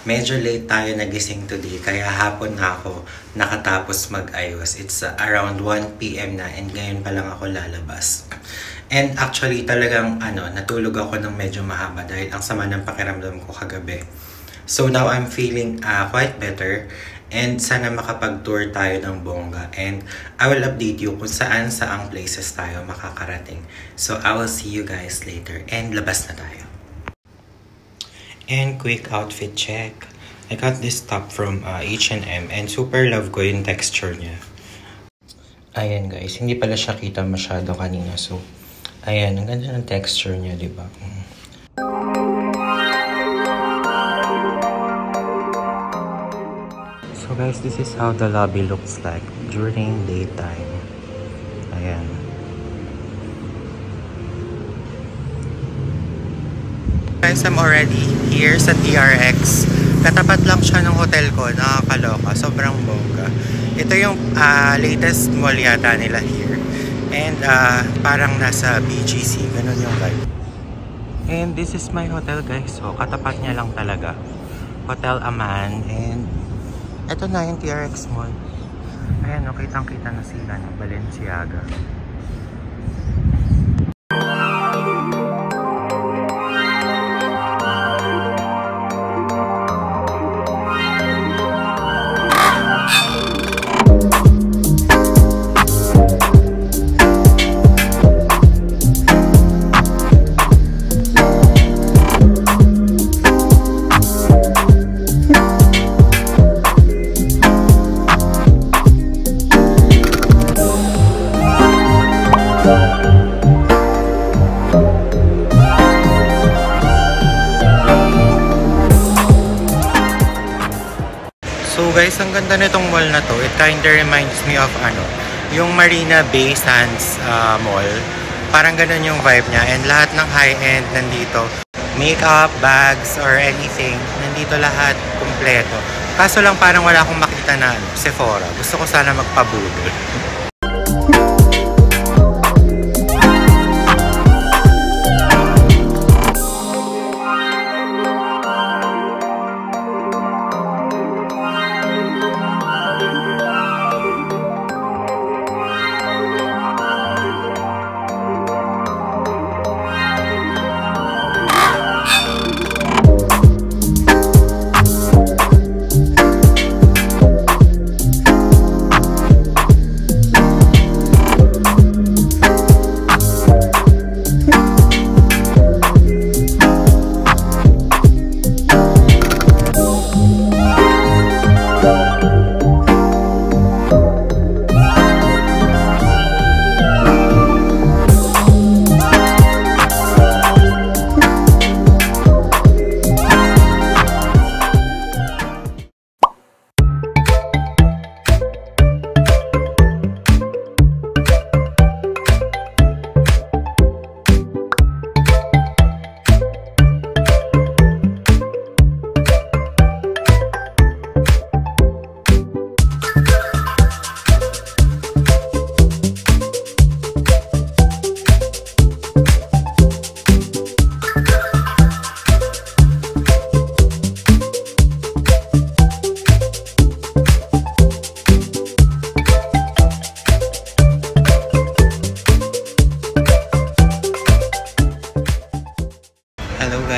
Medyo late tayo nagising today, kaya hapon na ako nakatapos mag-ayos. It's around 1 PM na and ngayon pa lang ako lalabas. And actually talagang natulog ako ng medyo mahaba dahil ang sama ng pakiramdam ko kagabi. So now I'm feeling quite better and sana makapag-tour tayo ng bongga. And I will update you kung saan-saang places tayo makakarating. So I will see you guys later and labas na tayo. And quick outfit check. I got this top from H&M and super love ko yung texture niya. Ayan guys, hindi pala siya kita masyado kanina. So, ayan, ang ganda ng texture niya, di ba? So guys, this is how the lobby looks like during daytime. Ayan. Guys, I'm already here sa TRX. Katapat lang siya ng hotel ko. Nakakaloka. Sobrang bongga. Ito yung latest mall yata nila here. And parang nasa BGC. Ganun yung vibe. And this is my hotel guys. So katapat niya lang talaga. Hotel Aman. And ito na yung TRX mall. Ayan, kitang-kita na sila ng Balenciaga. So guys, ang ganda nitong mall na to. It kinda reminds me of yung Marina Bay Sands mall. Parang ganun yung vibe niya. And lahat ng high-end nandito. Makeup, bags, or anything. Nandito lahat, kumpleto. Kaso lang parang wala akong makita na Sephora. Gusto ko sana magpabudol.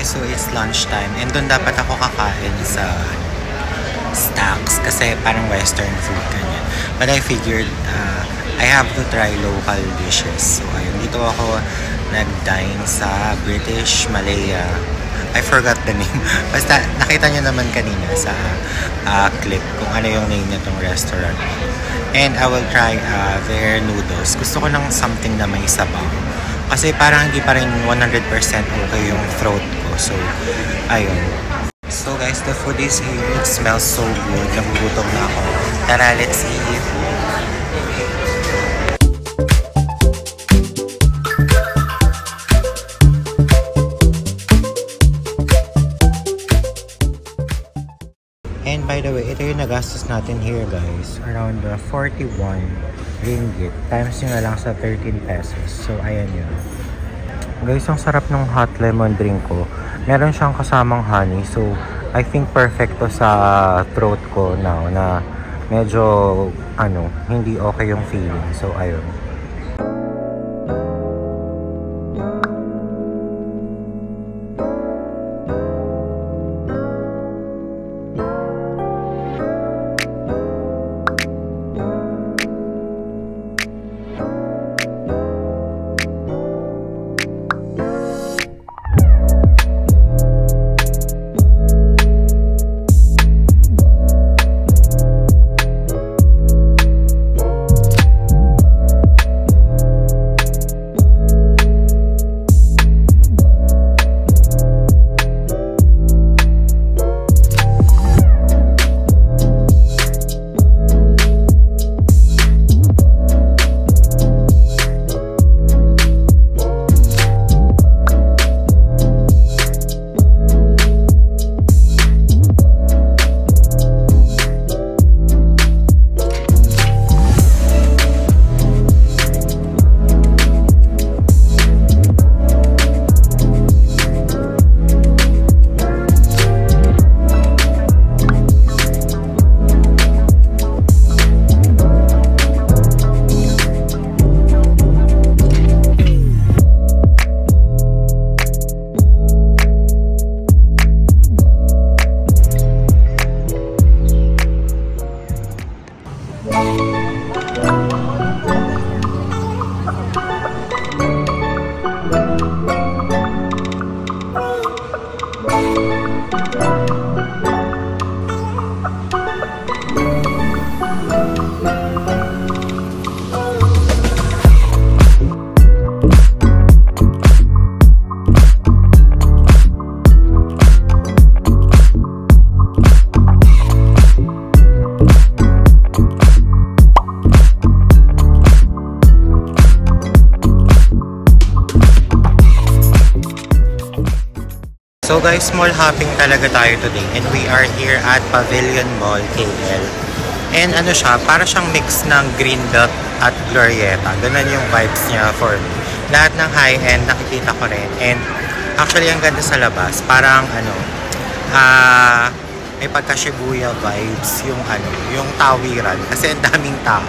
So it's lunchtime and doon dapat ako kakain sa Stacks kasi parang western food ganyan. But I figured I have to try local dishes. So ayun, dito ako nag-dine sa British Malaya. I forgot the name. Basta nakita nyo naman kanina sa clip kung ano yung name nitong restaurant. And I will try their noodles. Gusto ko ng something na may sabaw. Kasi parang hindi pa rin 100% okay yung throat ko. So, ayun. So guys, the food is here. It smells so good. Nagugutom na ako. Tara, let's eat. And by the way, ito yung nagastos natin here guys. Around 41 ringgit. Times nyo na lang sa 13 pesos. So, ayan yun. Guys, ang sarap ng hot lemon drink ko. Meron siyang kasamang honey. So, I think perfect to sa throat ko now na medyo hindi okay yung feeling. So ayun. So guys, small hopping talaga tayo today and we are here at Pavilion Mall, KL. And siya, para siyang mix ng Greenbelt at Glorieta. Ganun yung vibes niya for me. Lahat ng high-end nakikita ko rin. And actually, ang ganda sa labas. Parang may pagka-Shibuya vibes yung tawiran. Kasi ang daming tao.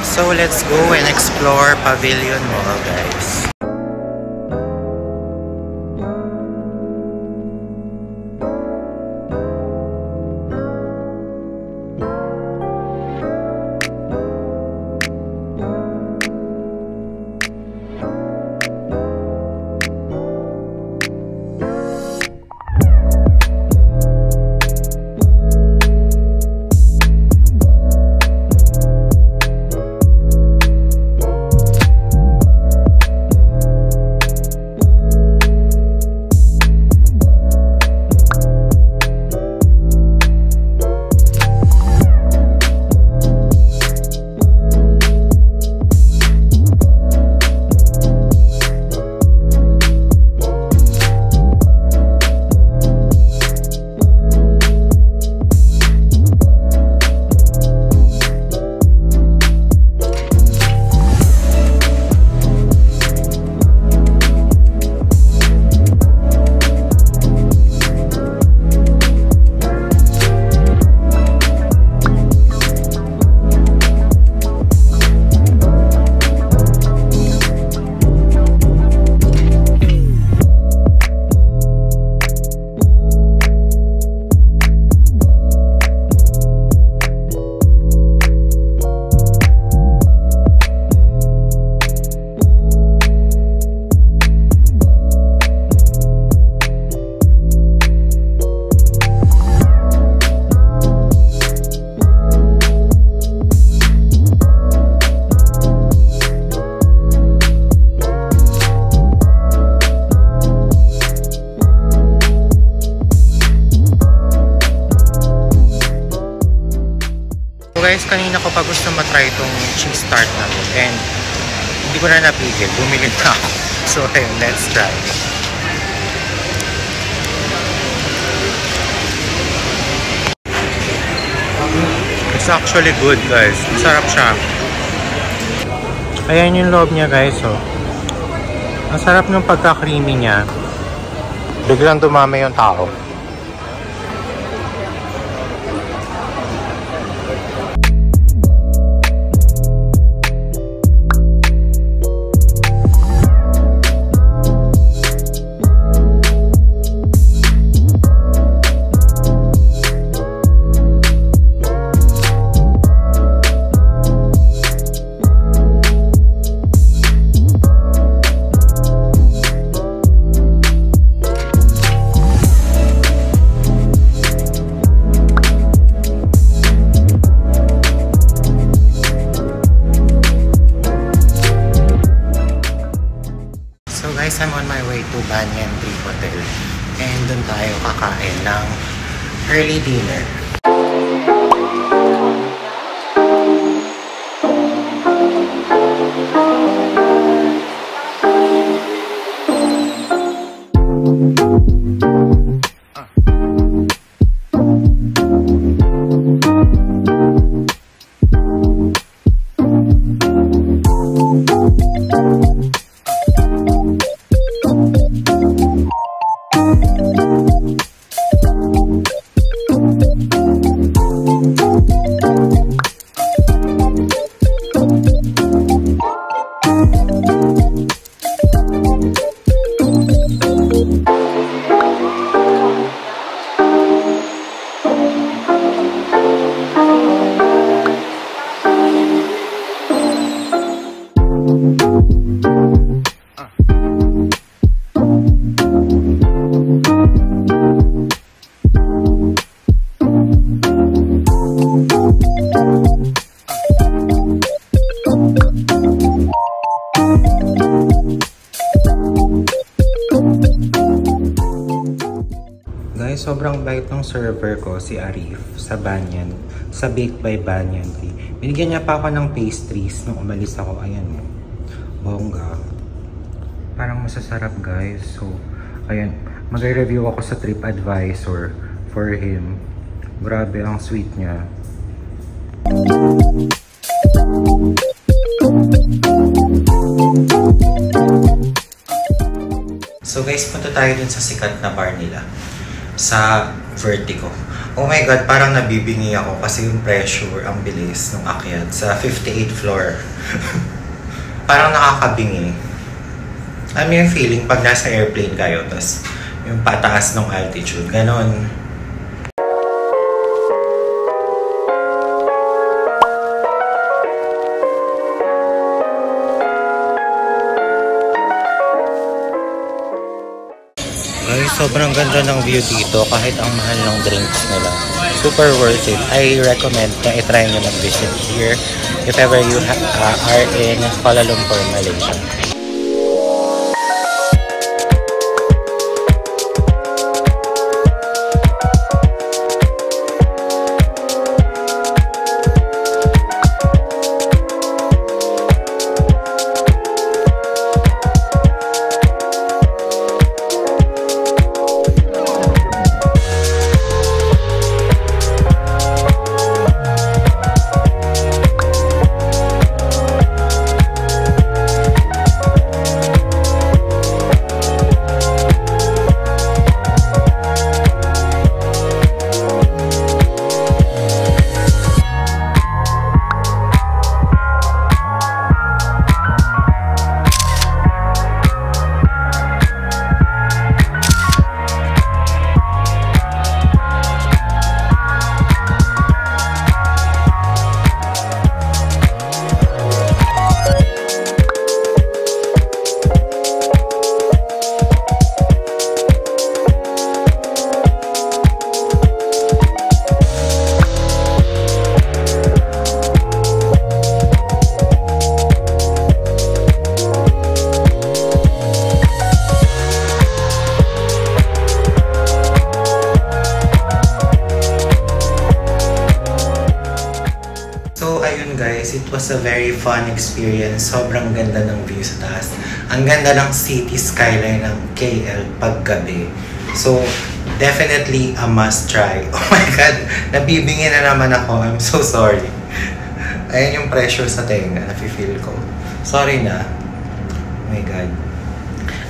So let's go and explore Pavilion Mall, guys. Guys, kanina ko pa gusto matry itong cheese tart na to and hindi ko na napigil, bumili na ako. So ayun, let's try. It's actually good, guys. Masarap siya. Ayan yung loob niya, guys. Oh. Ang sarap ng pagka-creamy niya. Biglang dumami yung tao. guys, I'm on my way to Banyan Tree Hotel. And doon tayo kakain ng early dinner. Guys, sobrang bait ng server ko, si Arif, sa Banyan, sa Baked by Banyan Tree. Binigyan niya pa ako ng pastries nung umalis ako. Ayan, bongga. Parang masasarap, guys. So, ayan, mag-review ako sa TripAdvisor for him. Grabe, ang sweet niya. So guys, punta tayo dun sa sikat na bar nila. Sa Vertigo. Oh my god, parang nabibingi ako kasi yung pressure, ang bilis ng akyat sa 58th floor. Parang nakakabingi. Alam mo yung feeling pag nasa airplane kayo, tas yung pataas ng altitude, ganon. Ay, sobrang ganda ng view dito kahit ang mahal ng drinks nila. Super worth it. I recommend na i-try nyo mag-visit here if ever you are in Kuala Lumpur, Malaysia. Guys, it was a very fun experience. Sobrang ganda ng view sa taas. Ang ganda ng city skyline ng KL paggabi. So, definitely a must try. Oh my God, nabibingi na naman ako. I'm so sorry. Ayan yung pressure sa tenga, nafe-feel ko. Sorry na. Oh my God.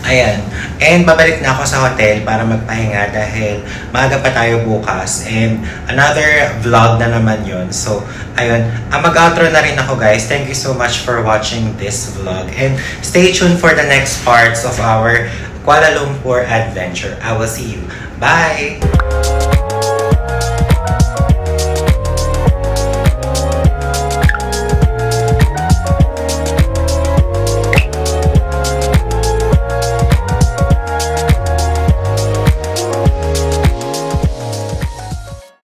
Ayan. And babalik na ako sa hotel para magpahinga dahil maaga pa tayo bukas. And another vlog na naman yun. So, ayun. Mag-outro na rin ako, guys. Thank you so much for watching this vlog. And stay tuned for the next parts of our Kuala Lumpur adventure. I will see you. Bye!